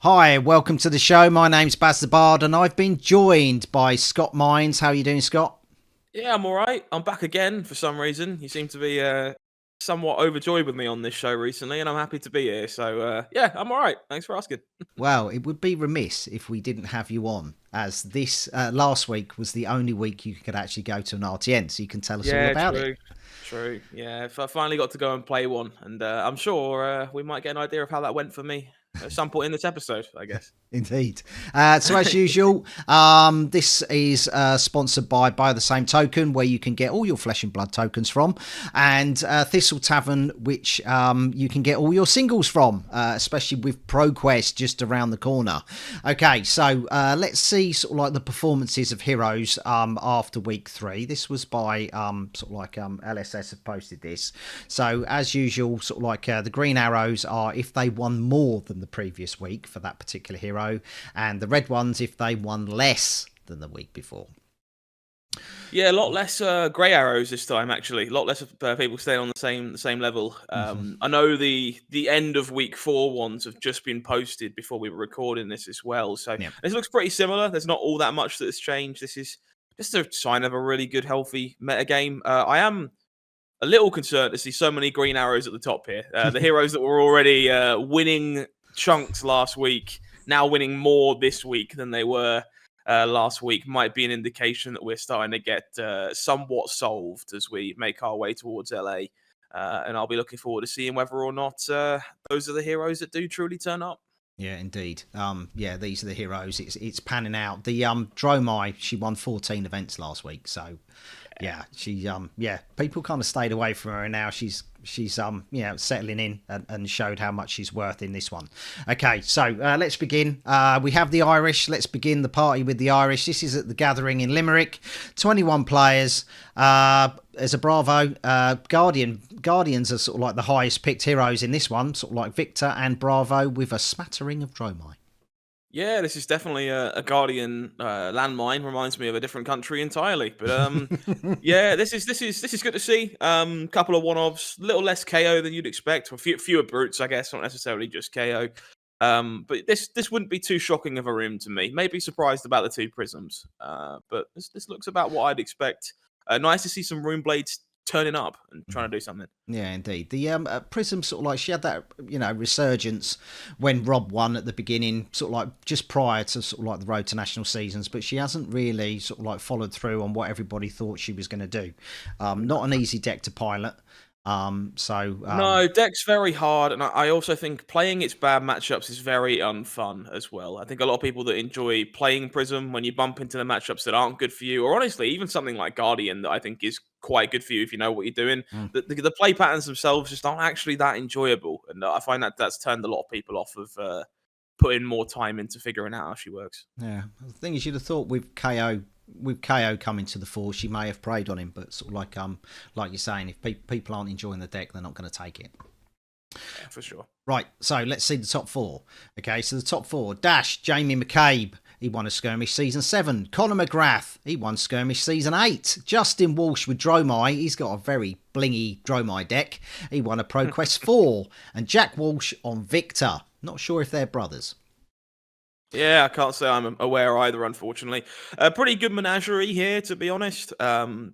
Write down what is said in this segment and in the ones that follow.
Hi, welcome to the show. My name's Baz the Bard, and I've been joined by Scott Mines. How are you doing, Scott? Yeah, I'm all right. I'm back again for some reason. You seem to be somewhat overjoyed with me on this show recently, and I'm happy to be here. So, yeah, I'm all right. Thanks for asking. Well, it would be remiss if we didn't have you on, as this last week was the only week you could actually go to an RTN, so you can tell us all Yeah, about it. true. True. Yeah, if I finally got to go and play one, and I'm sure we might get an idea of how that went for me at some point in this episode, I guess. Indeed. So as usual, this is sponsored by the same token, where you can get all your Flesh and Blood tokens from, and Thistle Tavern, which you can get all your singles from, especially with ProQuest just around the corner. Okay, so let's see sort of like the performances of heroes after week 3. This was by sort of like LSS have posted this. So as usual, sort of like the green arrows are if they won more than the previous week for that particular hero, and the red ones if they won less than the week before. Yeah, a lot less grey arrows this time. Actually, a lot less people staying on the same level. I know the end of week 4 ones have just been posted before we were recording this as well. So Yeah. this looks pretty similar. There's not all that much that's changed. This is just a sign of a really good, healthy meta game. I am a little concerned to see so many green arrows at the top here. The heroes that were already winning chunks last week now winning more this week than they were last week might be an indication that we're starting to get somewhat solved as we make our way towards LA. And I'll be looking forward to seeing whether or not those are the heroes that do truly turn up. Yeah, indeed. Yeah, these are the heroes. It's panning out. The Dromai, she won 14 events last week, so yeah, she people kind of stayed away from her, and now she's settling in and showed how much she's worth in this one. Okay, so let's begin. We have the Irish. Let's begin the party with the Irish. This is at the Gathering in Limerick. 21 players. There's a Bravo. Guardians are sort of like the highest picked heroes in this one, sort of like Victor and Bravo, with a smattering of Dromai. Yeah, this is definitely a Guardian landmine. Reminds me of a different country entirely. But yeah, this is good to see. Couple of one-offs, little less KO than you'd expect. A fewer brutes, I guess, not necessarily just KO. But this wouldn't be too shocking of a room to me. Maybe surprised about the 2 prisms. But this looks about what I'd expect. Nice to see some rune blades turning up and trying to do something. Yeah, indeed. The Prism sort of like she had that resurgence when Rob won at the beginning, sort of like just prior to sort of like the Road to National seasons, but she hasn't really sort of like followed through on what everybody thought she was going to do. Not an easy deck to pilot. No, deck's very hard, and I also think playing its bad matchups is very unfun as well. I think a lot of people that enjoy playing Prism, when you bump into the matchups that aren't good for you, or honestly, even something like Guardian that I think is quite good for you if you know what you're doing, the play patterns themselves just aren't actually that enjoyable, and I find that that's turned a lot of people off of putting more time into figuring out how she works. Yeah, the thing is, you'd have thought with KO coming to the fore, she may have preyed on him, but sort of like you're saying, if people aren't enjoying the deck, they're not going to take it. Yeah, for sure. Right, so let's see the top 4. Okay, so the top 4: Dash, Jamie McCabe, he won a skirmish season 7. Conor McGrath, he won skirmish season 8. Justin Walsh with Dromai, he's got a very blingy Dromai deck. He won a ProQuest 4. And Jack Walsh on Victor. Not sure if they're brothers. Yeah, I can't say I'm aware either, unfortunately. A pretty good menagerie here, to be honest.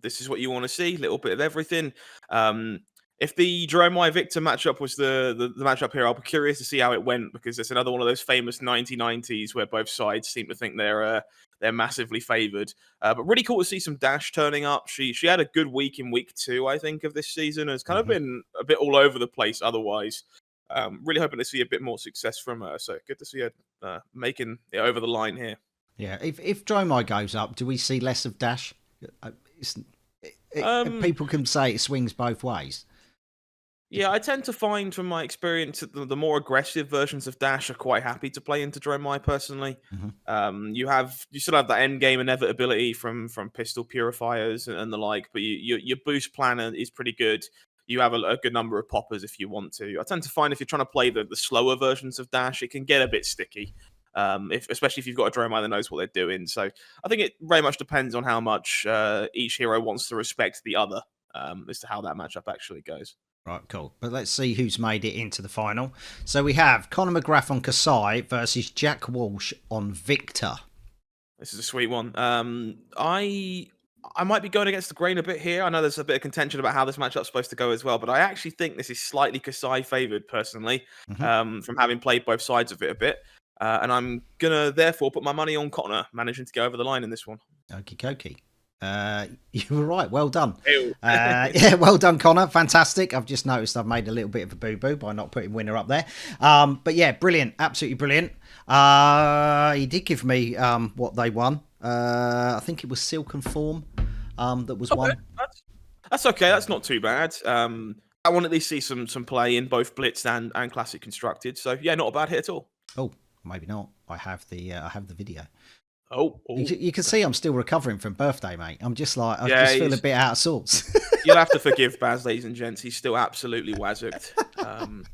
This is what you want to see, a little bit of everything. If the Dromai Victor matchup was the matchup here, I'll be curious to see how it went, because it's another one of those famous 1990s where both sides seem to think they're massively favoured. But really cool to see some Dash turning up. She had a good week in week 2, I think, of this season. It's kind of been a bit all over the place otherwise. Really hoping to see a bit more success from her. So good to see her making it over the line here. Yeah, if Dromai goes up, do we see less of Dash? People can say it swings both ways. Yeah, I tend to find from my experience that the more aggressive versions of Dash are quite happy to play into Dromai personally. You still have that end game inevitability from pistol purifiers and the like, but your boost planner is pretty good. You have a good number of poppers if you want to. I tend to find if you're trying to play the slower versions of Dash, it can get a bit sticky. Especially if you've got a Dromai that knows what they're doing. So I think it very much depends on how much each hero wants to respect the other as to how that matchup actually goes. Right, cool. But let's see who's made it into the final. So we have Conor McGrath on Kasai versus Jack Walsh on Victor. This is a sweet one. I might be going against the grain a bit here. I know there's a bit of contention about how this matchup's supposed to go as well, but I actually think this is slightly Kasai favoured personally, from having played both sides of it a bit. And I'm gonna therefore put my money on Conor managing to go over the line in this one. Okie dokie. You were right. Well done. Ew. Yeah, well done, Connor. Fantastic. I've just noticed I've made a little bit of a boo-boo by not putting winner up there. But yeah, brilliant. Absolutely brilliant. He did give me what they won. I think it was Silk and Form that was one. That's okay. That's not too bad. I want to at least see some play in both Blitz and Classic Constructed. So yeah, not a bad hit at all. Oh, maybe not. I have the video. Oh. You can see I'm still recovering from birthday, mate. I'm just like, I just feel a bit out of sorts. You'll have to forgive Baz, ladies and gents. He's still absolutely wazzooked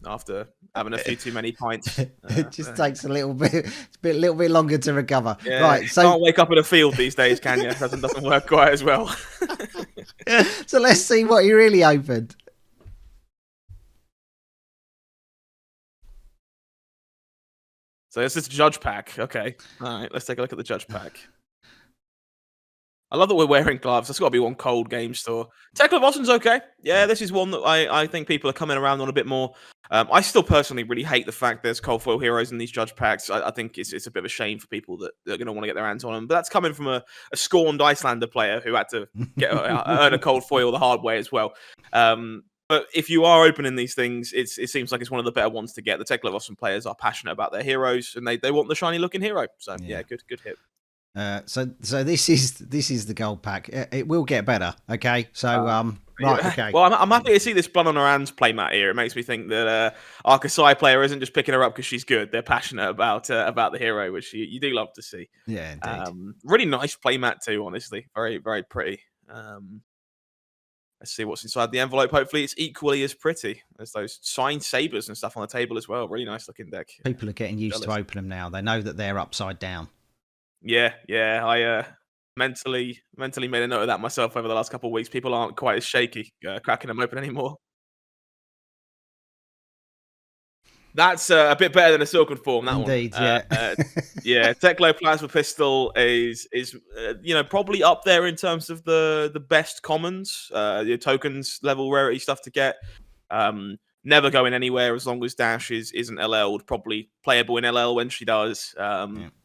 after having a few too many pints. It just takes a little bit longer to recover. Yeah, right, so can't wake up in a field these days, can you? Doesn't work quite as well. so let's see what he really opened. So this is Judge Pack. Okay. All right, let's take a look at the Judge Pack. I love that we're wearing gloves. That's got to be one cold game store. Tekla Boston's okay. Yeah, this is one that I think people are coming around on a bit more. I still personally really hate the fact there's cold foil heroes in these Judge Packs. I think it's a bit of a shame for people that are going to want to get their hands on them. But that's coming from a scorned Icelander player who had to earn a cold foil the hard way as well. But if you are opening these things, it seems like it's one of the better ones to get. The Tekla Boston players are passionate about their heroes, and they want the shiny looking hero. So yeah, good hit. So this is the gold pack. It will get better. Okay, so right. Okay. Well, I'm happy to see this Blood on her hands playmat here. It makes me think that our Kasai player isn't just picking her up because she's good. They're passionate about the hero, which you do love to see. Yeah, indeed. Really nice playmat too. Honestly, very very pretty. Let's see what's inside the envelope. Hopefully, it's equally as pretty as those signed sabers and stuff on the table as well. Really nice looking deck. People are getting used to open them now. They know that they're upside down. Yeah. I mentally made a note of that myself over the last couple of weeks. People aren't quite as shaky cracking them open anymore. That's a bit better than a Silken Form. That Indeed, one. yeah. Yeah. Teklo Plasma Pistol is probably up there in terms of the best commons, your tokens level rarity stuff to get. Never going anywhere as long as Dash isn't LL'd. Probably playable in LL when she does.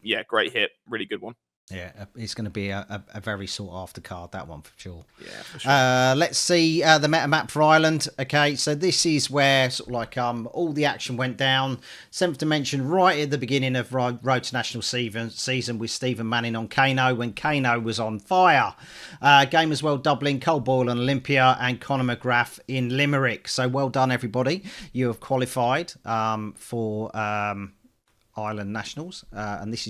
Yeah, great hit. Really good one. Yeah, it's going to be a very sought after card, that one for sure. Yeah, for sure. Let's see the meta map for Ireland. Okay, so this is where sort of like all the action went down. 7th Dimension right at the beginning of Road to National season with Stephen Manning on Kano when Kano was on fire. Game as well doubling Cole Boyle on Olympia and Conor McGrath in Limerick. So well done, everybody. You have qualified for Ireland Nationals, and this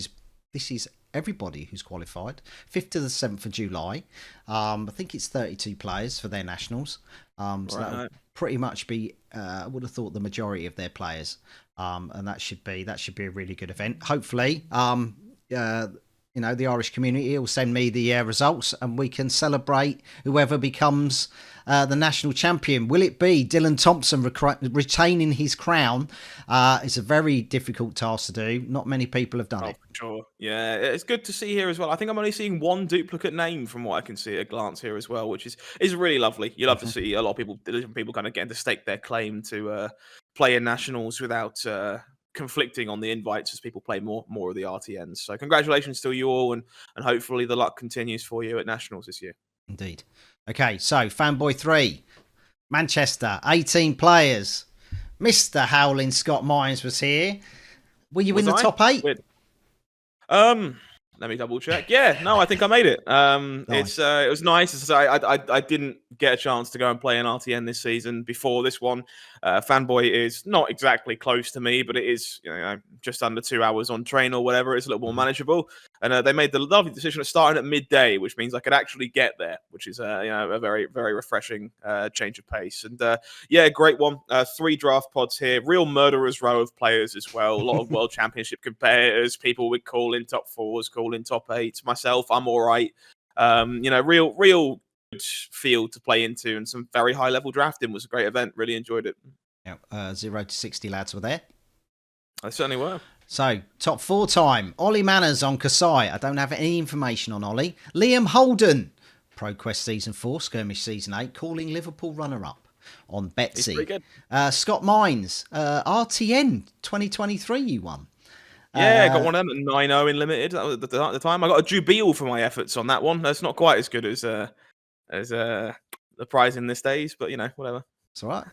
is everybody who's qualified. 5th to the 7th of July. I think it's 32 players for their nationals. So that would pretty much be, I would have thought, the majority of their players. And that should be a really good event. Hopefully, the Irish community will send me the results and we can celebrate whoever becomes the national champion. Will it be Dylan Thompson retaining his crown? It's a very difficult task to do. Not many people have done it. For sure. Yeah, it's good to see here as well. I think I'm only seeing one duplicate name from what I can see at a glance here as well, which is really lovely. You love to see a lot of people kind of getting to stake their claim to play in nationals without conflicting on the invites as people play more of the RTNs. So congratulations to you all, and hopefully the luck continues for you at nationals this year. Indeed. Okay, so Fanboy 3, Manchester, 18 players. Mr. Howling Scott Mines was here. Were you in the top 8? Let me double check. Yeah, no, I think I made it. Nice. It was nice. I didn't get a chance to go and play an RTN this season before this one. Fanboy is not exactly close to me, but it is just under 2 hours on train or whatever. It's a little more manageable. And they made the lovely decision of starting at midday, which means I could actually get there, which is a very, very refreshing change of pace. And yeah, great one. 3 draft pods here. Real murderer's row of players as well. A lot of World Championship competitors, people with call in top 4s, call in top 8s. Myself, I'm all right. Real field to play into, and some very high level drafting. It was a great event. Really enjoyed it. Yeah, 0 to 60 lads were there. I certainly were. So, top 4 time. Ollie Manners on Kasai. I don't have any information on Ollie. Liam Holden, ProQuest Season 4, Skirmish Season 8, calling Liverpool runner-up on Betsy. He's pretty good. Scott Mines, RTN 2023 you won. Yeah, I got one of them at 9-0 in limited. That was at the time. I got a Jubil for my efforts on that one. That's not quite as good as the prize in this days, but whatever. It's all right.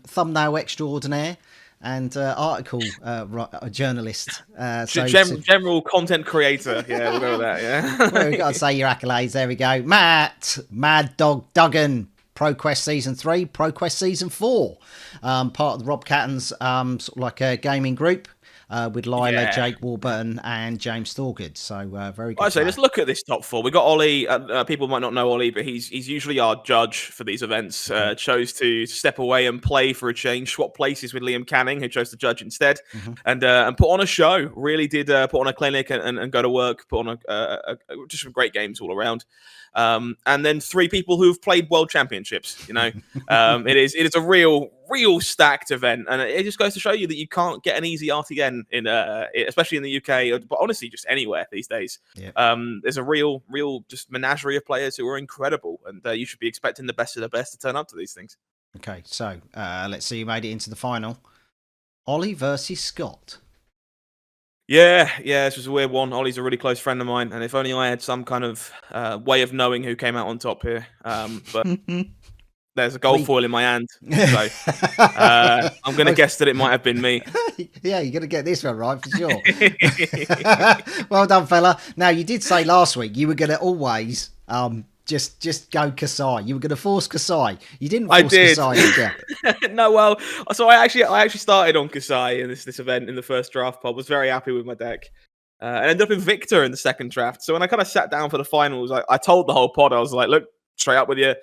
Thumbnail extraordinaire and article journalist. General content creator. Yeah, we'll go with that. Yeah. Well, we've got to say your accolades. There we go. Matt, Mad Dog Duggan, ProQuest Season 3, ProQuest Season 4. Part of the Rob Catton's sort of like a gaming group. With Lila, Jake Warburton, and James Thorgood. So very good. I'd say let's look at this top 4. We got Ollie. People might not know Ollie, but he's usually our judge for these events. Chose to step away and play for a change, swap places with Liam Canning, who chose to judge instead, and put on a show. Really did put on a clinic and go to work. Put on just some great games all around. And then 3 people who've played world championships. It is a real stacked event, and it just goes to show you that you can't get an easy RTN especially in the UK, but honestly just anywhere these days. There's a real just menagerie of players who are incredible, and you should be expecting the best of the best to turn up to these things. Okay, so let's see who made it into the final. Ollie versus Scott. Yeah, this was a weird one. Ollie's a really close friend of mine, and if only I had some kind of way of knowing who came out on top here. But there's a gold foil in my hand, so I'm going to guess that it might have been me. Yeah, you're going to get this one right for sure. Well done, fella. Now, you did say last week you were going to always just go Kasai. You were going to force Kasai. You didn't force Kasai, did you? No, well, so I actually started on Kasai in this event in the first draft pod. Was very happy with my deck. And ended up in Victor in the second draft. So when I kind of sat down for the finals, I told the whole pod, I was like, look, straight up with you.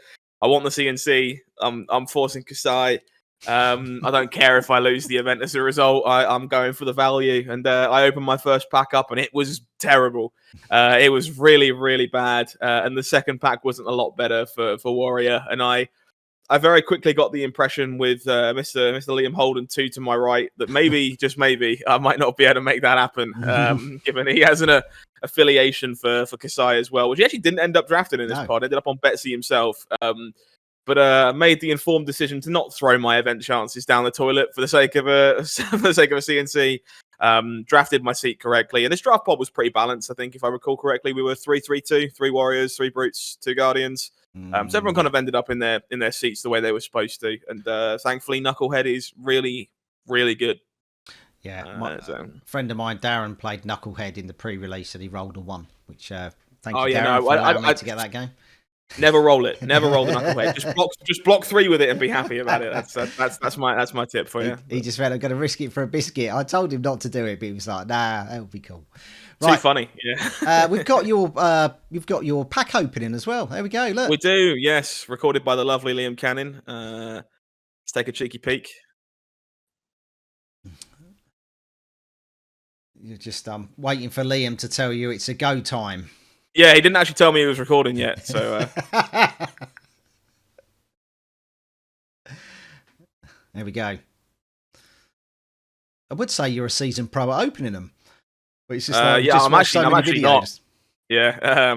I want the CNC. I'm forcing Kasai. I don't care if I lose the event as a result. I'm going for the value. And I opened my first pack up, and it was terrible. It was really, really bad. And the second pack wasn't a lot better for Warrior. And I very quickly got the impression with Mr. Liam Holden 2 to my right that maybe, just maybe, I might not be able to make that happen, given he has an affiliation for Kasai as well, which he actually didn't end up drafting in this pod. Ended up on Betsy himself. But made the informed decision to not throw my event chances down the toilet for the sake of a CNC. Drafted my seat correctly, and this draft pod was pretty balanced. I think, if I recall correctly, we were 3-3-2, 3 Warriors, 3 Brutes, 2 Guardians. So everyone kind of ended up in their seats the way they were supposed to, and thankfully, Knucklehead is really, really good. Yeah, a friend of mine, Darren, played Knucklehead in the pre-release, and he rolled a 1. Which thank you, Darren, for allowing me to get that game. Never roll it. Never roll the Knucklehead. Just block 3 with it and be happy about it. That's my tip for you. He just went, I'm going to risk it for a biscuit. I told him not to do it, but he was like, nah, that would be cool. Right. Too funny, yeah. We've got your pack opening as well. There we go. Look, we do. Yes, recorded by the lovely Liam Canning. Let's take a cheeky peek. You're just waiting for Liam to tell you it's a go time. Yeah, he didn't actually tell me he was recording yet, so. There we go. I would say you're a seasoned pro at opening them. But it's just like, I'm actually not. Yeah,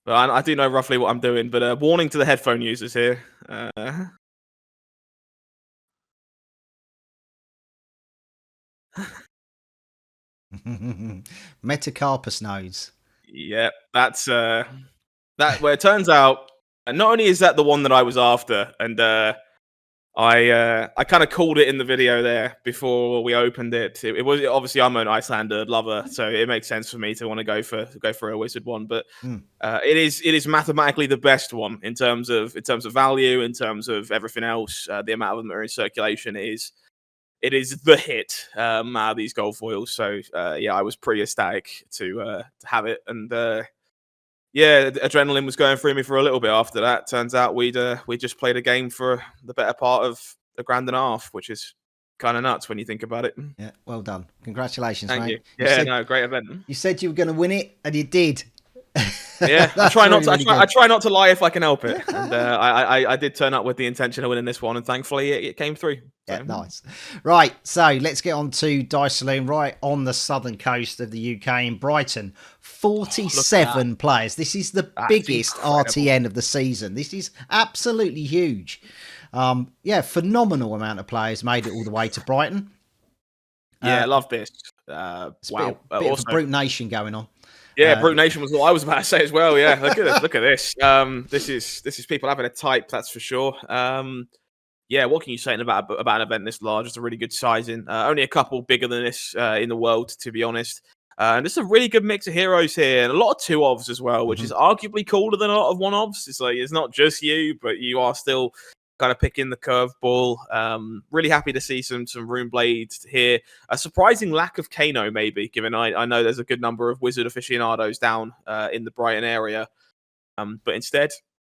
but I do know roughly what I'm doing. But warning to the headphone users here. Metacarpus nodes. Yeah, that's that. Where it turns out, not only is that the one that I was after, and I kind of called it in the video there before we opened it. It was obviously, I'm an Icelander lover, so it makes sense for me to want to go for a wizard one. But it is mathematically the best one in terms of value, in terms of everything else. The amount of them that are in circulation it is the hit out of these gold foils. So I was pretty ecstatic to have it, and adrenaline was going through me for a little bit after that. Turns out we just played a game for the better part of a grand and a half, which is kind of nuts when you think about it. Yeah, well done. Congratulations, Thank mate. you. Yeah, great event. You said you were going to win it, and you did. Yeah, I try not really, to. really I try not to lie if I can help it. And I did turn up with the intention of winning this one, and thankfully it came through. So. Yeah, nice. Right, so let's get on to Dice Saloon, right on the southern coast of the UK in Brighton. 47 players. This is the biggest RTN of the season. This is absolutely huge. Yeah, phenomenal amount of players made it all the way to Brighton. Yeah, I love this. Wow. Bit of a Brute Nation going on. Yeah, Brute Nation was what I was about to say as well. Yeah, look at this. This is people having a type, that's for sure. Yeah, what can you say about an event this large? It's a really good sizing. Only a couple bigger than this in the world, to be honest. And this is a really good mix of heroes here, and a lot of 2-ofs as well, which is arguably cooler than a lot of 1-ofs. It's like it's not just you, but you are still kind of picking the curveball. Really happy to see some Rune Blades here. A surprising lack of Kano, maybe, given I know there's a good number of Wizard aficionados down in the Brighton area. But instead,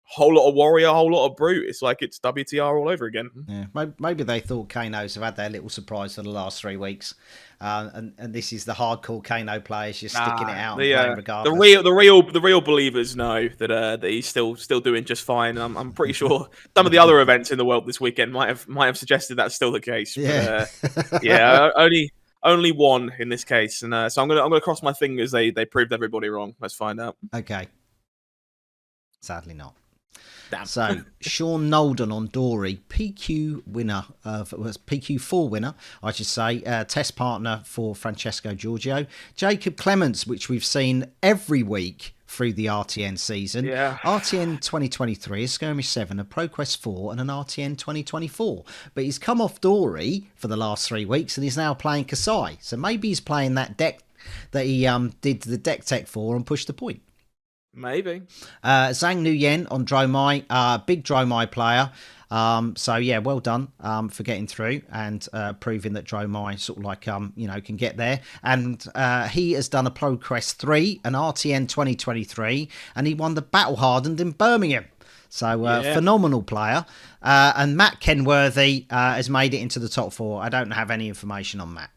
whole lot of Warrior, whole lot of Brute. It's like it's WTR all over again. Yeah, maybe they thought Kanos have had their little surprise for the last 3 weeks, and this is the hardcore Kano players just sticking it out and playing regardless. The real believers know that he's still doing just fine. I'm pretty sure some of the other events in the world this weekend might have suggested that's still the case. Yeah, but, yeah, only one in this case, and so I'm gonna cross my fingers they proved everybody wrong. Let's find out. Okay. Sadly not. Damn. So Sean Nolden on Dory, PQ winner was PQ4 winner, I should say, test partner for Francesco Giorgio. Jacob Clements, which we've seen every week through the RTN season. Yeah. RTN 2023, a Skirmish 7, a ProQuest 4, and an RTN 2024. But he's come off Dory for the last 3 weeks and he's now playing Kasai. So maybe he's playing that deck that he did the deck tech for and pushed the point. Maybe. Zhang Nguyen on Dromai, big Dromai player. So yeah, well done for getting through and proving that Dromai sort of like can get there. And he has done a ProQuest 3, an RTN 2023, and he won the Battle Hardened in Birmingham. So phenomenal player. And Matt Kenworthy has made it into the top 4. I don't have any information on Matt.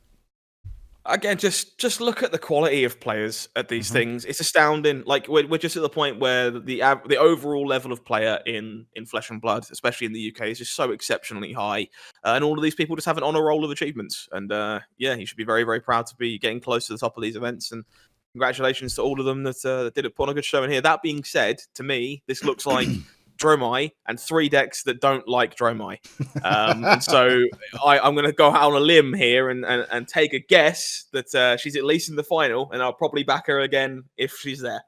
Again, just look at the quality of players at these things. It's astounding. Like we're just at the point where the overall level of player in Flesh and Blood, especially in the UK, is just so exceptionally high. And all of these people just have an honour roll of achievements. And yeah, he should be very, very proud to be getting close to the top of these events. And congratulations to all of them that did put on a good show in here. That being said, to me, this looks like Dromai and 3 decks that don't like Dromai. And so I'm going to go out on a limb here and take a guess that she's at least in the final, and I'll probably back her again if she's there.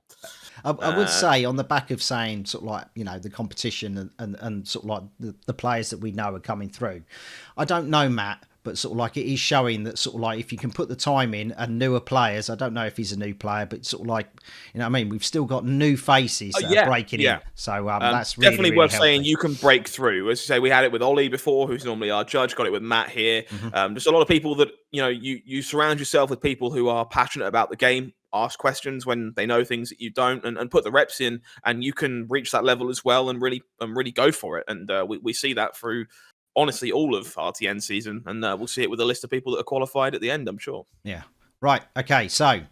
I would say on the back of saying sort of like, the competition and sort of like the players that we know are coming through. I don't know, Matt, but sort of like it is showing that sort of like if you can put the time in and newer players, I don't know if he's a new player, but sort of like, we've still got new faces that are breaking in. So that's really, definitely really worth healthy. saying you can break through. As you say, we had it with Ollie before, who's normally our judge, got it with Matt here. Just a lot of people that, you surround yourself with people who are passionate about the game, ask questions when they know things that you don't, and put the reps in, and you can reach that level as well and really go for it. And we see that through honestly all of RTN season, and we'll see it with a list of people that are qualified at the end, I'm sure. Yeah. Right. Okay. So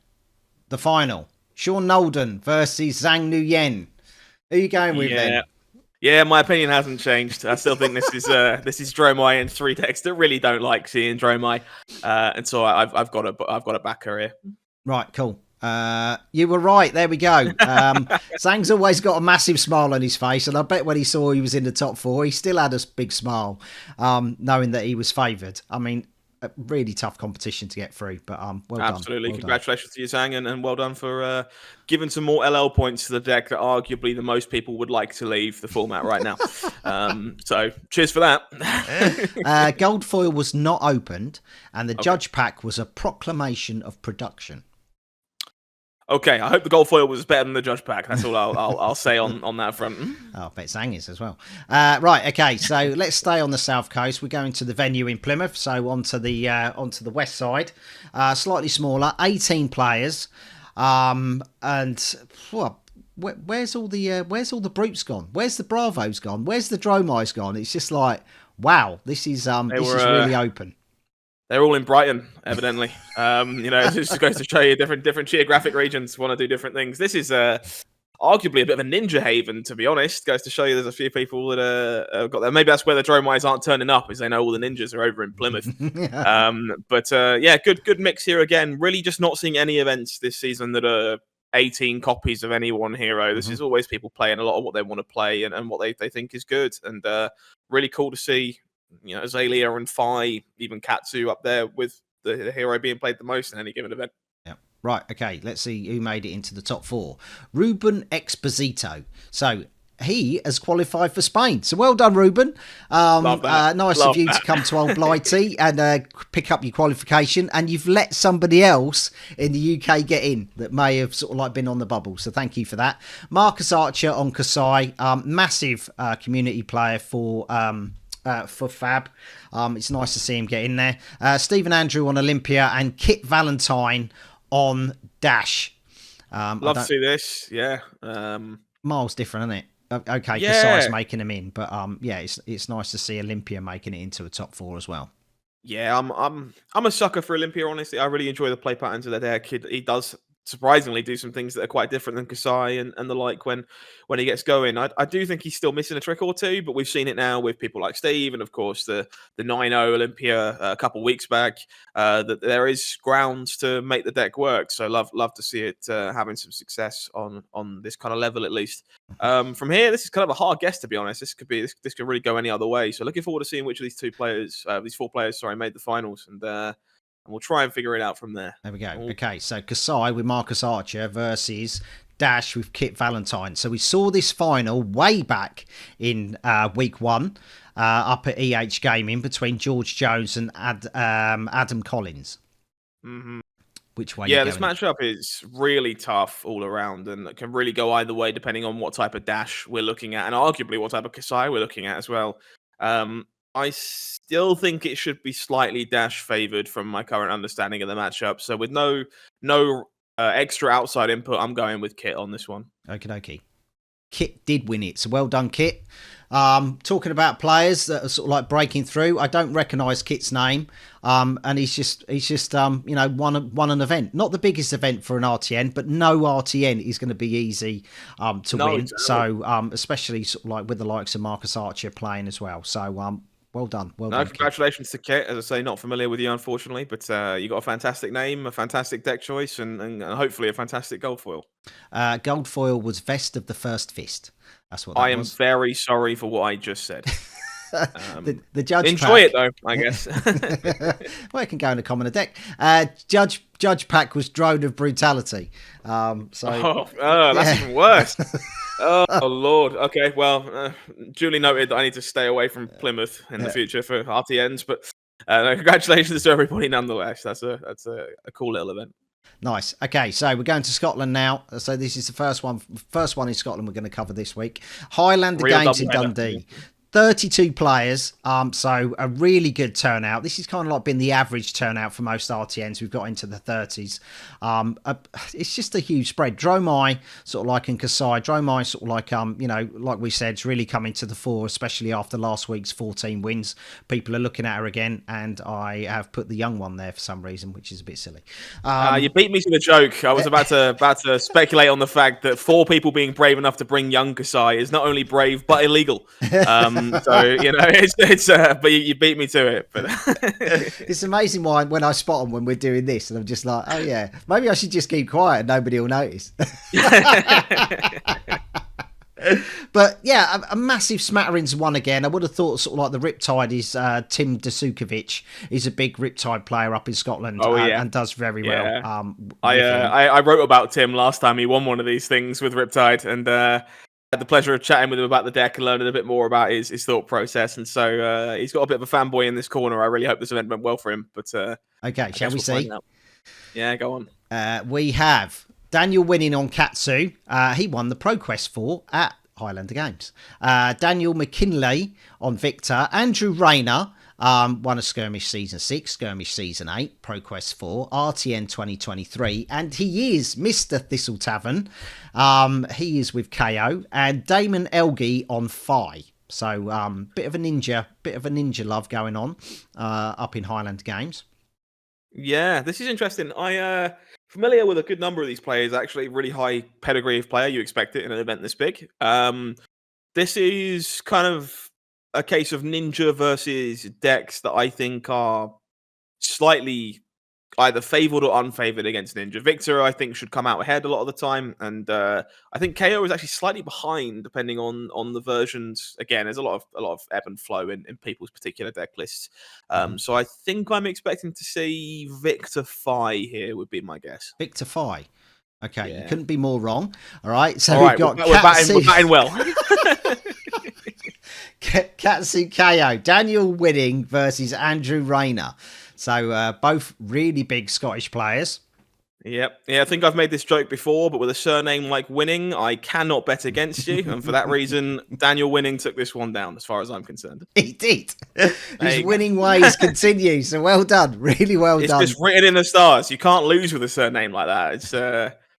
the final, Sean Nolden versus Zhang Nguyen. Who are you going with then? Yeah, my opinion hasn't changed. I still think this is Dromai and 3 decks that really don't like seeing Dromai, and so I've got to back her here. Right. Cool. You were right. There we go. Zhang's always got a massive smile on his face, and I bet when he saw he was in the top 4, he still had a big smile, knowing that he was favoured. I mean, a really tough competition to get through, but well done. Absolutely. Congratulations to you, Zhang, and well done for giving some more LL points to the deck that arguably the most people would like to leave the format right now. So cheers for that. Gold foil was not opened, and the judge pack was a proclamation of production. Okay, I hope the gold foil was better than the judge pack. That's all I'll say on that front. I bet Zhang is as well. Right, okay, so let's stay on the south coast. We're going to the venue in Plymouth, so onto the west side. Slightly smaller, 18 players, and where's all the brutes gone? Where's the Bravos gone? Where's the Dromais gone? It's just like, wow, this is really open. They're all in Brighton, evidently. It just goes to show you different geographic regions want to do different things. This is arguably a bit of a ninja haven, to be honest. Goes to show you there's a few people that have got there. Maybe that's where the Dromais aren't turning up, is they know all the ninjas are over in Plymouth. Yeah, good mix here again. Really just not seeing any events this season that are 18 copies of any one hero. This is always people playing a lot of what they want to play and what they think is good. And really cool to see, Azalea and Fi, even Katsu up there with the hero being played the most in any given event. Right, okay, let's see who made it into the top 4. Ruben Exposito. So he has qualified for Spain. So well done, Ruben. Love that. Nice Love of you that. to come to Old Blighty and pick up your qualification. And you've let somebody else in the UK get in that may have sort of like been on the bubble. So thank you for that. Marcus Archer on Kasai. Massive community player for Fab. It's nice to see him get in there. Stephen Andrew on Olympia and Kit Valentine on Dash. Love to see this. Yeah. Miles different, isn't it? Okay, Yeah. Kasai's making him in, but yeah, it's nice to see Olympia making it into a top 4 as well. Yeah, I'm a sucker for Olympia, honestly. I really enjoy the play patterns of their deck. He does surprisingly do some things that are quite different than Kasai and the like when he gets going. I do think he's still missing a trick or two, but we've seen it now with people like Steve and of course the 9-0 Olympia a couple weeks back, that there is grounds to make the deck work. So love to see it having some success on this kind of level at least. From here, this is kind of a hard guess, to be honest. This could really go any other way. So looking forward to seeing which of these 4 players, made the finals, and we'll try and figure it out from there. There we go. Okay, so Kasai with Marcus Archer versus Dash with Kit Valentine. So we saw this final way back in week 1 up at EH Gaming between George Jones and Adam Collins. Mm-hmm. Which way? Yeah, this matchup is really tough all around, and it can really go either way depending on what type of Dash we're looking at, and arguably what type of Kasai we're looking at as well. I still think it should be slightly Dash favored from my current understanding of the matchup. So with no extra outside input, I'm going with Kit on this one. Okay. Kit did win it, so well done, Kit. Talking about players that are sort of like breaking through, I don't recognise Kit's name, and he's just won an event, not the biggest event for an RTN, but no RTN is going to be easy to win. Exactly. So especially sort of like with the likes of Marcus Archer playing as well. So well done. Congratulations to Kit. As I say, not familiar with you unfortunately, but you got a fantastic name, a fantastic deck choice, and hopefully a fantastic gold foil. Gold foil was Vest of the First Fist. That's what that I am was. Very sorry for what I just said. The judge enjoy pack. it though, I guess. Well, it can go in a commoner deck. Judge pack was Drone of Brutality. That's even worse. Oh Lord. Okay, well, duly noted that I need to stay away from Plymouth in the future for RTNs. But congratulations to everybody nonetheless. That's a cool little event. Nice. Okay, so we're going to Scotland now. So this is the first one in Scotland we're going to cover this week. Highlander Games in Dundee. 32 players, so a really good turnout. This is kind of like been the average turnout for most RTNs. We've got into the 30s. It's just a huge spread. Dromai, sort of like in Kasai, Dromai sort of like, like we said, it's really coming to the fore, especially after last week's 14 wins. People are looking at her again, and I have put the young one there for some reason, which is a bit silly. You beat me to the joke. I was about to speculate on the fact that 4 people being brave enough to bring young Kasai is not only brave, but illegal. So it's but you beat me to it. But it's amazing when I spot them when we're doing this, and I'm just like, oh yeah, maybe I should just keep quiet and nobody will notice. But yeah, a massive smatterings won again. I would have thought sort of like the Riptide is Tim Dasukovic is a big Riptide player up in Scotland and does very well. I wrote about Tim last time he won one of these things with Riptide, and had the pleasure of chatting with him about the deck and learning a bit more about his thought process. And so he's got a bit of a fanboy in this corner. I really hope this event went well for him. But okay, shall we see? Yeah, go on. We have Daniel winning on Katsu. He won the ProQuest 4 at Highlander Games. Daniel McKinley on Victor. Andrew Rayner won a Skirmish Season 6, Skirmish Season 8, ProQuest 4, RTN 2023, and he is Mr. Thistle Tavern. He is with KO, and Damon Elgie on Phi. So bit of a ninja love going on up in Highland Games. Yeah, this is interesting. familiar with a good number of these players. Actually, really high pedigree of player. You expect it in an event this big. This is kind of a case of Ninja versus decks that I think are slightly either favored or unfavored against Ninja. Victor, I think, should come out ahead a lot of the time, and I think KO is actually slightly behind, depending on the versions. Again, there's a lot of ebb and flow in people's particular deck lists. So I think I'm expecting to see Victor Fi here. Would be my guess. Victor Fi. Okay, Yeah. you couldn't be more wrong. All right, so All we've right, got we're batting well. Katsu KO, Daniel Winning versus Andrew Rayner. So both really big Scottish players. Yep. Yeah, I think I've made this joke before, but with a surname like Winning, I cannot bet against you. And for that reason, Daniel Winning took this one down, as far as I'm concerned. He did. His winning ways continue. So well done. Really well done. It's just written in the stars. You can't lose with a surname like that. It's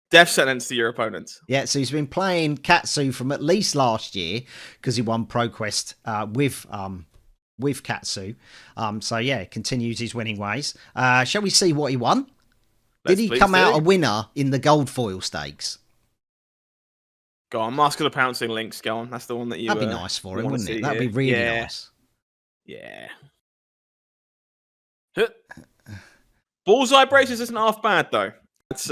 death sentence to your opponents. Yeah, so he's been playing Katsu from at least last year because he won ProQuest with Katsu. So yeah, continues his winning ways. Shall we see what he won? Did he come out a winner in the gold foil stakes? Go on, Mask of the Pouncing Links. Go on, that's the one that you. That'd be nice for him, wouldn't it? That'd be really nice. Yeah. Bullseye Braces isn't half bad though. It's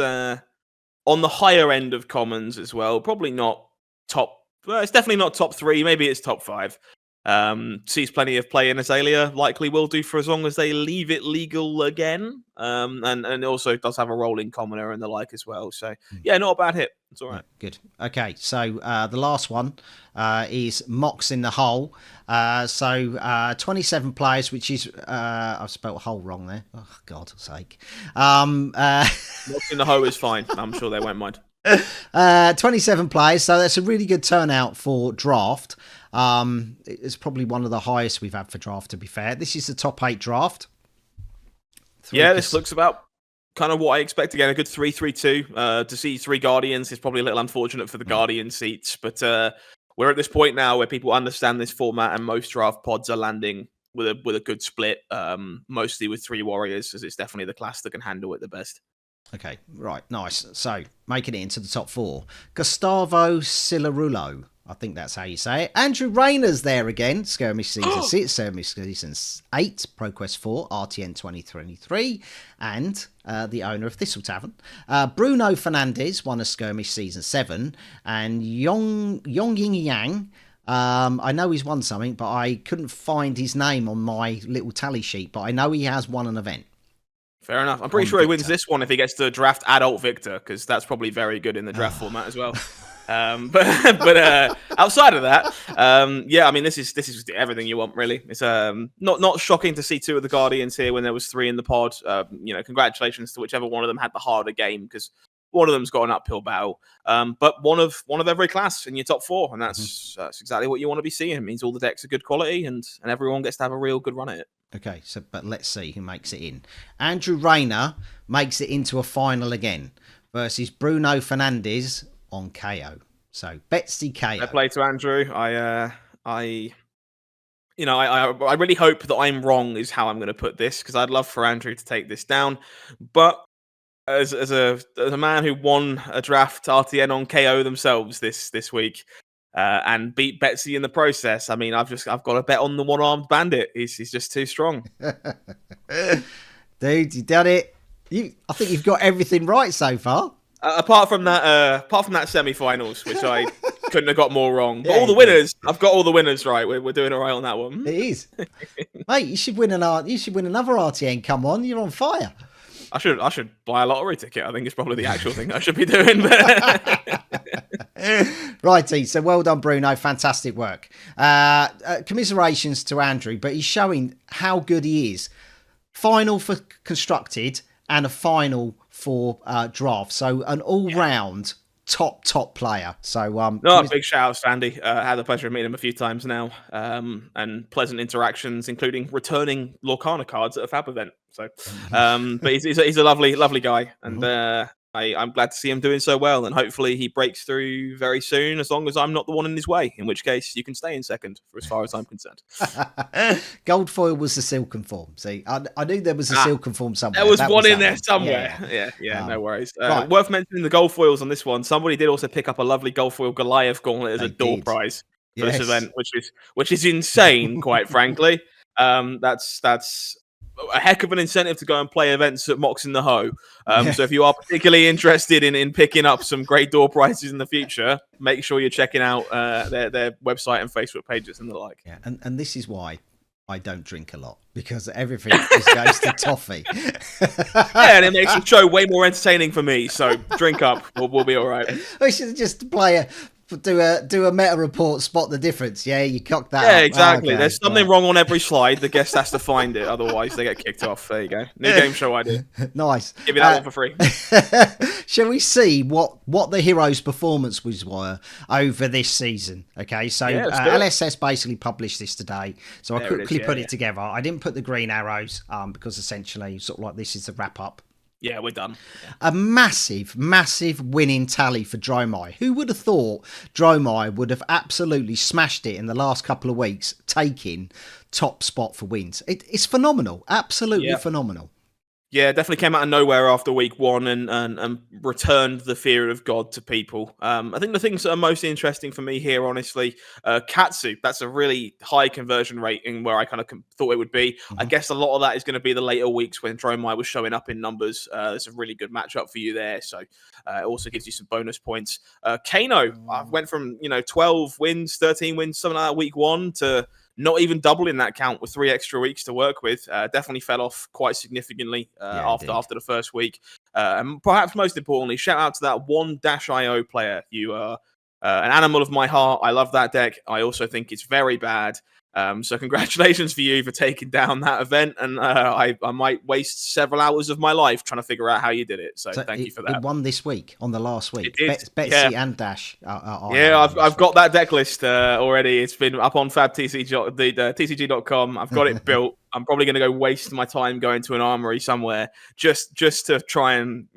on the higher end of commons as well. Probably not top. Well, it's definitely not top 3. Maybe it's top 5. Sees plenty of play in Azalea. Likely will do for as long as they leave it legal again. And also does have a role in commoner and the like as well. So yeah, not a bad hit. It's all right. Good. Okay, so the last one is Mox in the Hole. So 27 players, which is I've spelled hole wrong there. Oh God's sake. Mox in the Hole is fine. I'm sure they won't mind. 27 players, so that's a really good turnout for draft. It's probably one of the highest we've had for draft, to be fair. This is the top 8 draft. This looks about kind of what I expect. Again, a good 3-3-2. To see 3 Guardians is probably a little unfortunate for the Guardian seats, but we're at this point now where people understand this format, and most draft pods are landing with a good split, mostly with 3 Warriors, as it's definitely the class that can handle it the best. Okay, right, nice. So, making it into the top 4. Gustavo Cilarulo. I think that's how you say it. Andrew Rayner's there again. Skirmish Season 6, Skirmish Season 8, ProQuest 4, RTN 2023, and the owner of Thistle Tavern. Bruno Fernandes won a Skirmish Season 7, and Yong Ying Yang. I know he's won something, but I couldn't find his name on my little tally sheet, but I know he has won an event. Fair enough. I'm pretty sure he wins this one if he gets to draft Adult Victor, because that's probably very good in the draft format as well. But outside of that, I mean, this is everything you want, really. It's not shocking to see 2 of the Guardians here when there was 3 in the pod. Congratulations to whichever one of them had the harder game, because one of them's got an uphill battle. But one of every class in your top 4, and that's exactly what you want to be seeing. It means all the decks are good quality, and everyone gets to have a real good run at it. Okay, but let's see who makes it in. Andrew Rayner makes it into a final again versus Bruno Fernandes on KO. So Betsy KO. I play to Andrew. I really hope that I'm wrong is how I'm going to put this, because I'd love for Andrew to take this down. But as a man who won a draft RTN on KO themselves this week, and beat Betsy in the process, I mean, I've got to bet on the one-armed bandit. He's just too strong. Dude, you done it. I think you've got everything right so far. Apart from that semi-finals, which I couldn't have got more wrong. But all the winners, I've got all the winners right. We're doing all right on that one. It is, mate. You should win another RTN. Come on, you're on fire. I should buy a lottery ticket. I think it's probably the actual thing I should be doing. Righty, so well done, Bruno. Fantastic work. Commiserations to Andrew, but he's showing how good he is. Final for Constructed and a final for Draft. So an all-round top player. So big shout out to Andy. Had the pleasure of meeting him a few times now, and pleasant interactions, including returning Lorcana cards at a Fab event. So, but he's a lovely guy, and I'm glad to see him doing so well, and hopefully he breaks through very soon, as long as I'm not the one in his way, in which case you can stay in second for as far as I'm concerned. Goldfoil was the silken form. See, I knew there was a silken form somewhere. There was one in there somewhere. Yeah, no worries. Right. Worth mentioning the gold foils on this one. Somebody did also pick up a lovely gold foil Goliath gauntlet as a door prize for this event, which is insane, quite frankly. That's a heck of an incentive to go and play events at Mox in the Hoe. So if you are particularly interested in picking up some great door prizes in the future, make sure you're checking out their website and Facebook pages and the like. Yeah, and this is why I don't drink a lot, because everything just goes to toffee. Yeah, and it makes the show way more entertaining for me. So drink up, we'll be all right. We should just do a meta report, spot the difference. Yeah, you cocked that. Yeah, up. exactly. Okay, there's something wrong on every slide. The guest has to find it, otherwise they get kicked off. There you go. New game show idea. Nice. Give you that one for free. Shall we see what the heroes' performances were over this season? Okay, so LSS basically published this today, so I quickly put it together. I didn't put the green arrows because essentially, sort of like, this is the wrap up. Yeah, we're done. A massive winning tally for Dromai. Who would have thought Dromai would have absolutely smashed it in the last couple of weeks, taking top spot for wins? It's phenomenal. Absolutely phenomenal. Yeah, definitely came out of nowhere after week one and returned the fear of God to people. I think the things that are most interesting for me here, honestly, Katsu, that's a really high conversion rate in where I kind of thought it would be. Mm-hmm. I guess a lot of that is going to be the later weeks when Dromai was showing up in numbers. It's a really good matchup for you there. So it also gives you some bonus points. Kano, I went from 12 wins, 13 wins, something like that week one to not even doubling that count with 3 extra weeks to work with. Definitely fell off quite significantly after the first week. And perhaps most importantly, shout out to that 1-IO player. You are an animal of my heart. I love that deck. I also think it's very bad. So congratulations for you for taking down that event. And I might waste several hours of my life trying to figure out how you did it. So thank you for that. It won this week, on the last week. Betsy and Dash. I've got that deck list already. It's been up on TCG.com. I've got it built. I'm probably going to go waste my time going to an armory somewhere just to try and,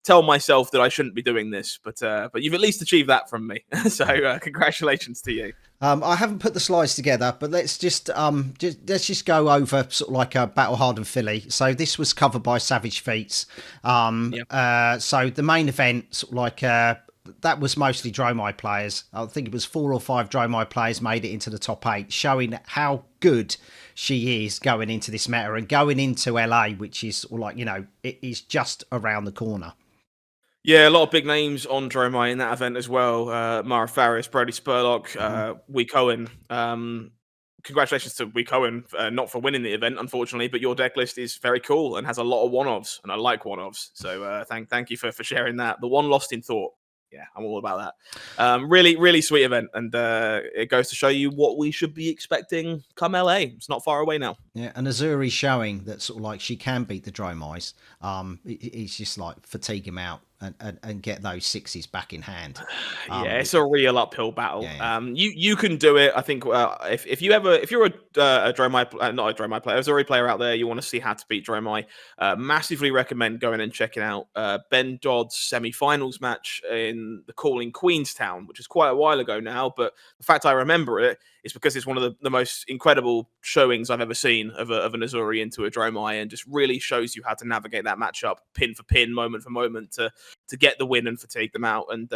tell myself that I shouldn't be doing this, but you've at least achieved that from me. So congratulations to you. I haven't put the slides together, but let's just go over sort of like a Battle Hardened Philly. So this was covered by Savage Feats. So the main event, sort of like that was mostly Dromai players. I think it was 4 or 5 Dromai players made it into the top 8, showing how good she is going into this meta and going into LA, which is like, it is just around the corner. Yeah, a lot of big names on Dromai in that event as well. Mara Faris, Brody Spurlock, Wee Cohen. Congratulations to Wee Cohen, not for winning the event, unfortunately, but your deck list is very cool and has a lot of one-offs, and I like one-offs. So thank you for sharing that. The one lost in thought. Yeah, I'm all about that. Really, really sweet event, and it goes to show you what we should be expecting come LA. It's not far away now. Yeah, and Azuri showing that sort of like she can beat the Dromais. It's just like fatigue him out and get those 6s back in hand. It's a real uphill battle. Yeah. You can do it. I think if you're a Dromai, not a Dromai player, Azuri player out there, you want to see how to beat Dromai. Massively recommend going and checking out Ben Dodd's semi-finals match in the Calling Queenstown, which is quite a while ago now. But the fact I remember it is because it's one of the most incredible showings I've ever seen of an Azuri into a Dromai, and just really shows you how to navigate that matchup pin for pin, moment for moment to get the win and fatigue them out. And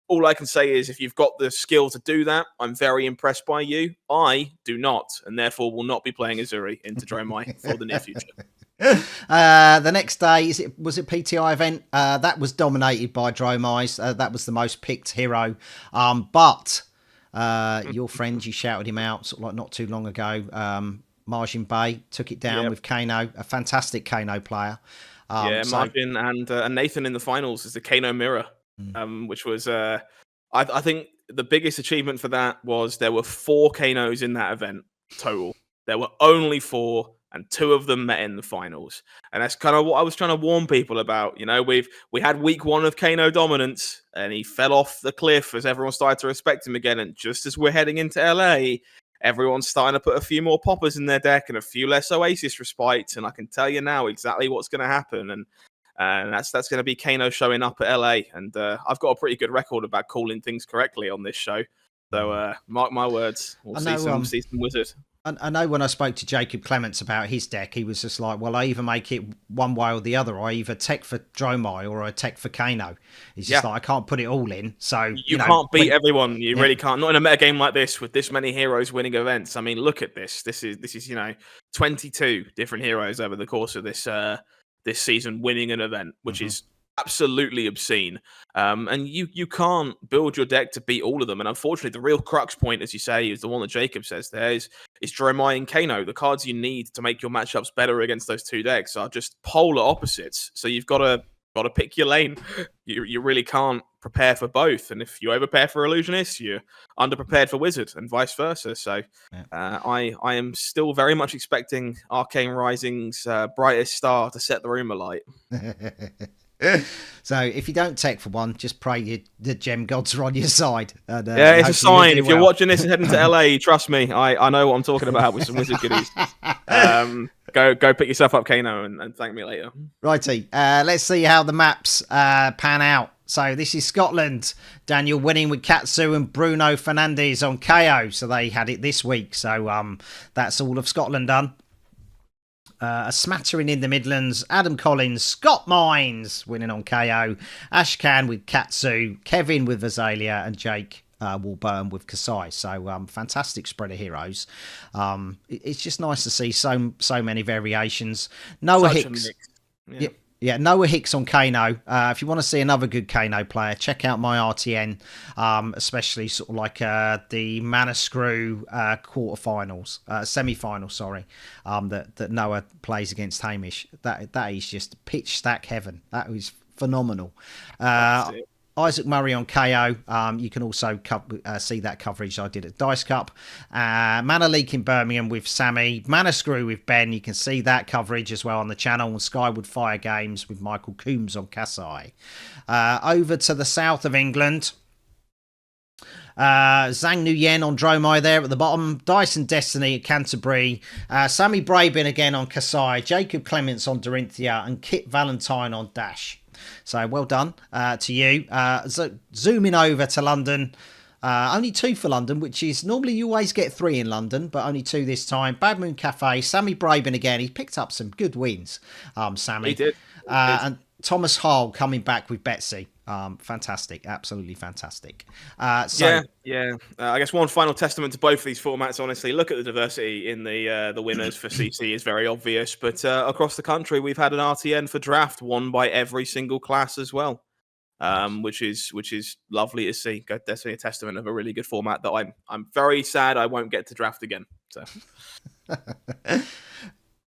all I can say is, if you've got the skill to do that, I'm very impressed by you. I do not, and therefore will not be playing Azuri into Dromai for the near future. The next day, was it PTI event? That was dominated by Dromais. That was the most picked hero. But your friend, you shouted him out sort of like not too long ago. Margin Bay took it down with Kano, a fantastic Kano player. Margin and Nathan in the finals is the Kano Mirror, which was I think the biggest achievement for that was there were 4 Kanos in that event total. There were only 4, and 2 of them met in the finals. And that's kind of what I was trying to warn people about. We had week 1 of Kano dominance, and he fell off the cliff as everyone started to respect him again. And just as we're heading into LA, everyone's starting to put a few more poppers in their deck and a few less Oasis respites. And I can tell you now exactly what's going to happen. And and that's going to be Kano showing up at LA. And I've got a pretty good record about calling things correctly on this show. So mark my words, we'll see some wizard. I know when I spoke to Jacob Clements about his deck, he was just like, well, I either make it one way or the other. I either tech for Dromai or I tech for Kano. He's just like, I can't put it all in. So you can't beat everyone. You really can't. Not in a meta game like this with this many heroes winning events. I mean, look at this. This is 22 different heroes over the course of this season winning an event, which is absolutely obscene. And you can't build your deck to beat all of them. And unfortunately, the real crux point, as you say, is the one that Jacob says there is Dromai and Kano. The cards you need to make your matchups better against those two decks are just polar opposites. So you've got to pick your lane. You really can't prepare for both. And if you over prepare for Illusionist, you're underprepared for Wizard, and vice versa. So I am still very much expecting Arcane Rising's brightest star to set the room alight. So if you don't tech for one, just pray the gem gods are on your side. And, it's a sign. If you're watching this and heading to LA, trust me, I know what I'm talking about with some wizard goodies. Go pick yourself up, Kano, and thank me later. Righty. Let's see how the maps pan out. So this is Scotland. Daniel winning with Katsu and Bruno Fernandes on KO. So they had it this week. So that's all of Scotland done. A smattering in the Midlands. Adam Collins, Scott Mines winning on KO. Ashcan with Katsu. Kevin with Azalea. And Jake Warburton with Kasai. So fantastic spread of heroes. It's just nice to see so many variations. Noah Hicks. Yeah, Noah Hicks on Kano. If you want to see another good Kano player, check out my RTN, especially sort of like the Mana Screw quarterfinals, semi-final, sorry, that Noah plays against Hamish. That is just pitch stack heaven. That was phenomenal. Isaac Murray on KO. You can also see that coverage I did at Dice Cup. Mana Leak in Birmingham with Samee. Mana Screw with Ben. You can see that coverage as well on the channel. And Skywood Fire Games with Michael Coombs on Kasai. Over to the south of England. Zhang Nguyen on Dromai there at the bottom. Dyson Destiny at Canterbury. Sammy Brabin again on Kasai. Jacob Clements on Dorinthia. And Kit Valentine on Dash. So well done to you. Zooming over to London. Only 2 for London, which is normally you always get 3 in London, but only 2 this time. Bad Moon Cafe. Sammy Brabin again. He picked up some good wins. Sammy. He did. And Thomas Hall coming back with Betsy. Fantastic, absolutely fantastic. I guess one final testament to both of these formats. Honestly, look at the diversity in the winners for CC is very obvious, but across the country we've had an RTN for draft won by every single class as well, which is lovely to see. Definitely a testament of a really good format that I'm very sad I won't get to draft again. So.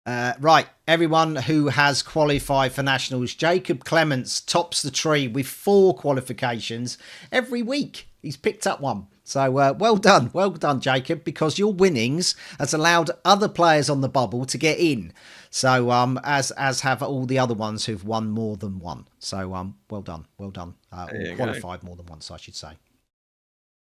Right, everyone who has qualified for nationals, Jacob Clements tops the tree with 4 qualifications every week. He's picked up one. So well done, Jacob, because your winnings has allowed other players on the bubble to get in. So as have all the other ones who've won more than one. So well done, or qualified more than once, I should say.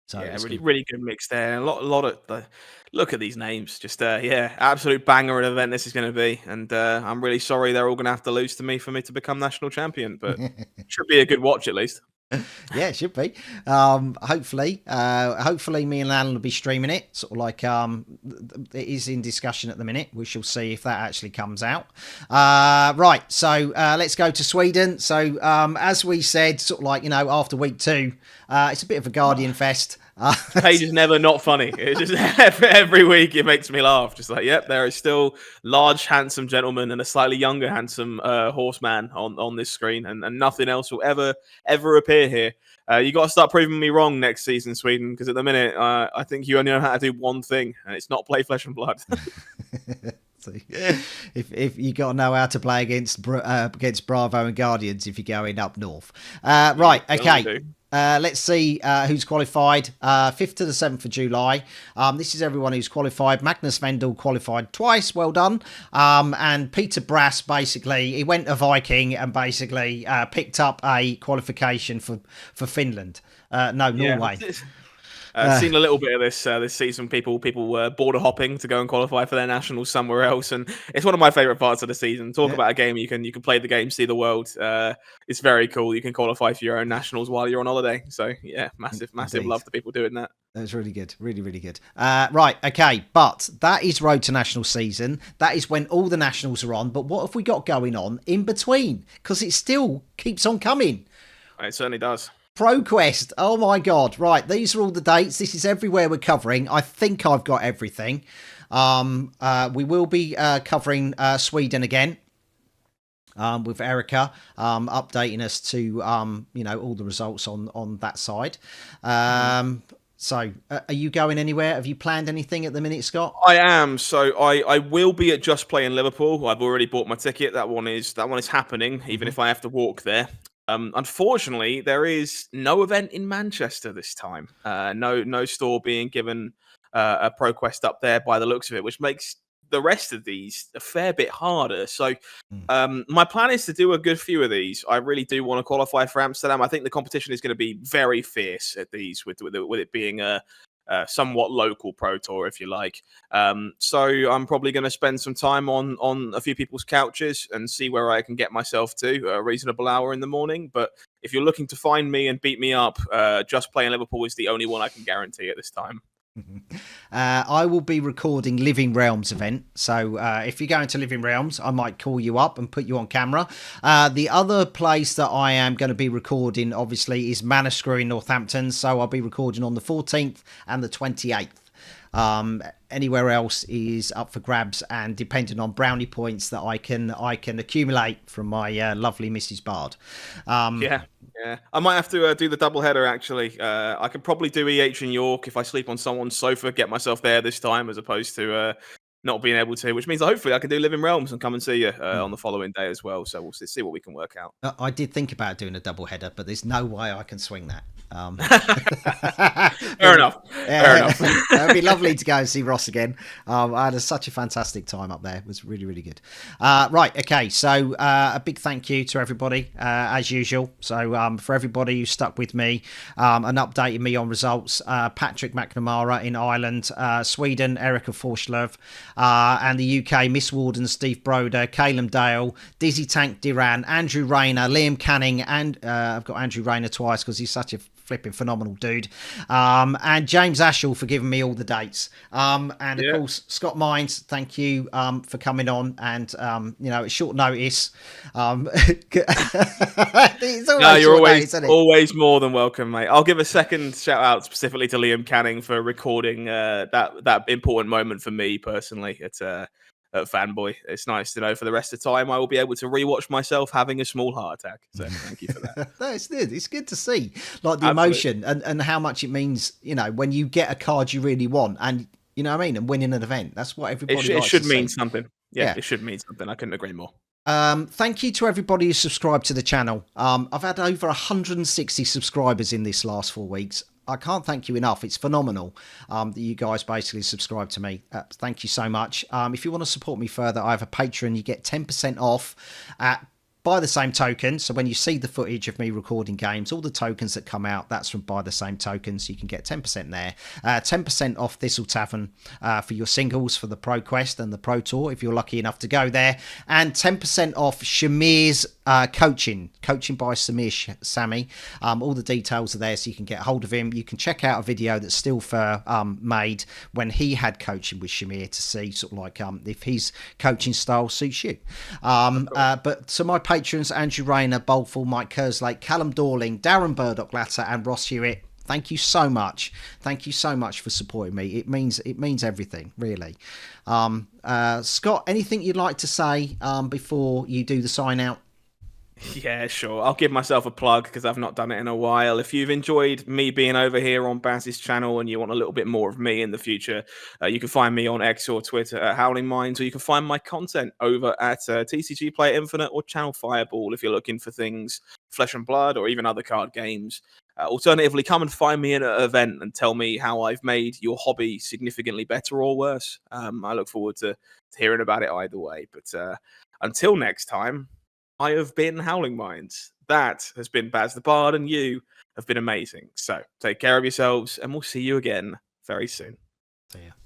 So really good mix there. A lot of look at these names. Just absolute banger of an event this is going to be. And I'm really sorry they're all going to have to lose to me for me to become national champion. But should be a good watch at least. Yeah, it should be. Hopefully me and Alan will be streaming it. Sort of like it is in discussion at the minute. We shall see if that actually comes out. Right, so let's go to Sweden. So as we said, sort of like after week 2, it's a bit of a Guardian fest. Page is never not funny. It's just every week it makes me laugh. Just like, yep, there is still large, handsome gentleman and a slightly younger, handsome horseman on this screen, and nothing else will ever appear here. You got to start proving me wrong next season, Sweden, because at the minute I think you only know how to do one thing, and it's not play flesh and blood. So, if you got to know how to play against Bravo and Guardians if you're going up north. Right, okay. Let's see who's qualified. 5th to the 7th of July. This is everyone who's qualified. Magnus Vendel qualified twice. Well done. And Peter Brass, basically, he went to Viking and basically picked up a qualification for Finland. No, Norway. Seen a little bit of this season. People were border hopping to go and qualify for their nationals somewhere else, and it's one of my favorite parts of the season. Talk about a game you can play the game, see the world. It's very cool. You can qualify for your own nationals while you're on holiday. So yeah, massive love to people doing that. That's really good, really good. Right, okay, but that is Road to National season. That is when all the nationals are on. But what have we got going on in between? Because it still keeps on coming. It certainly does. ProQuest. Oh my God. Right. These are all the dates. This is everywhere we're covering. I think I've got everything. We will be covering Sweden again. With Erica updating us to all the results on that side. So are you going anywhere? Have you planned anything at the minute, Scott? I am. So I will be at Just Play in Liverpool. I've already bought my ticket. That one is happening, even if I have to walk there. Unfortunately, there is no event in Manchester this time. No store being given a ProQuest up there by the looks of it, which makes the rest of these a fair bit harder. So my plan is to do a good few of these. I really do want to qualify for Amsterdam. I think the competition is going to be very fierce at these, with it being a somewhat local pro tour, if you like. So I'm probably going to spend some time on a few people's couches and see where I can get myself to a reasonable hour in the morning. But if you're looking to find me and beat me up, Just Playing Liverpool is the only one I can guarantee at this time. I will be recording Living Realms event, so if you're going to Living Realms, I might call you up and put you on camera. The other place that I am going to be recording, obviously, is Manascrew in Northampton, so I'll be recording on the 14th and the 28th. Anywhere else is up for grabs, and depending on brownie points that I can accumulate from my lovely Mrs. Bard. Yeah. I might have to do the double header, actually. I could probably do EH in York if I sleep on someone's sofa, get myself there this time, as opposed to not being able to, which means hopefully I can do Living Realms and come and see you on the following day as well. So we'll see what we can work out. I did think about doing a double header, but there's no way I can swing that. Fair enough. It'd be lovely to go and see Ross again. I had such a fantastic time up there. It was really, really good. Right, okay, so a big thank you to everybody, as usual. So for everybody who stuck with me and updated me on results, Patrick McNamara in Ireland, Sweden, Erica Forslöv, and the UK, Miss Warden, Steve Broder, Caleb Dale, Dizzy Tank Diran, Andrew Rayner, Liam Canning, and I've got Andrew Rayner twice because he's such a flipping phenomenal dude, and James Ashall for giving me all the dates, and of course Scott Mines, thank you for coming on, and it's short notice. It's always always more than welcome, mate. I'll give a second shout out specifically to Liam Canning for recording that important moment for me personally at Fanboy. It's nice to know for the rest of the time I will be able to rewatch myself having a small heart attack. So thank you for that. It's good. It's good to see, like, the emotion and how much it means, when you get a card you really want, and you know what I mean, and winning an event. That's what everybody it should mean see. something. Yeah, it should mean something. I couldn't agree more. Thank you to everybody who subscribed to the channel. I've had over 160 subscribers in this last 4 weeks. I can't thank you enough. It's phenomenal that you guys basically subscribe to me. Thank you so much. If you want to support me further, I have a Patreon. You get 10% off by the same token. So when you see the footage of me recording games, all the tokens that come out, that's from By the Same Token. So you can get 10% there. 10% off Thistle Tavern for your singles for the ProQuest and the Pro Tour, if you're lucky enough to go there. And 10% off Shahmir's coaching by Samee. All the details are there, so you can get hold of him. You can check out a video that Still Fur made when he had coaching with Shahmir to see sort of like if his coaching style suits you. But to my patrons, Andrew Rayner, Bolful, Mike Kerslake, Callum Dorling, Darren Burdock-Latter, and Ross Hewitt, thank you so much. Thank you so much for supporting me. It means everything, really. Scott, anything you'd like to say before you do the sign out? Yeah, sure. I'll give myself a plug because I've not done it in a while. If you've enjoyed me being over here on Baz's channel and you want a little bit more of me in the future, you can find me on X or Twitter at Howling Minds, or you can find my content over at TCG Player Infinite or Channel Fireball if you're looking for things Flesh and Blood or even other card games. Alternatively, come and find me in an event and tell me how I've made your hobby significantly better or worse. I look forward to hearing about it either way. But until next time, I have been Howling Minds. That has been Baz the Bard, and you have been amazing. So take care of yourselves, and we'll see you again very soon. See ya.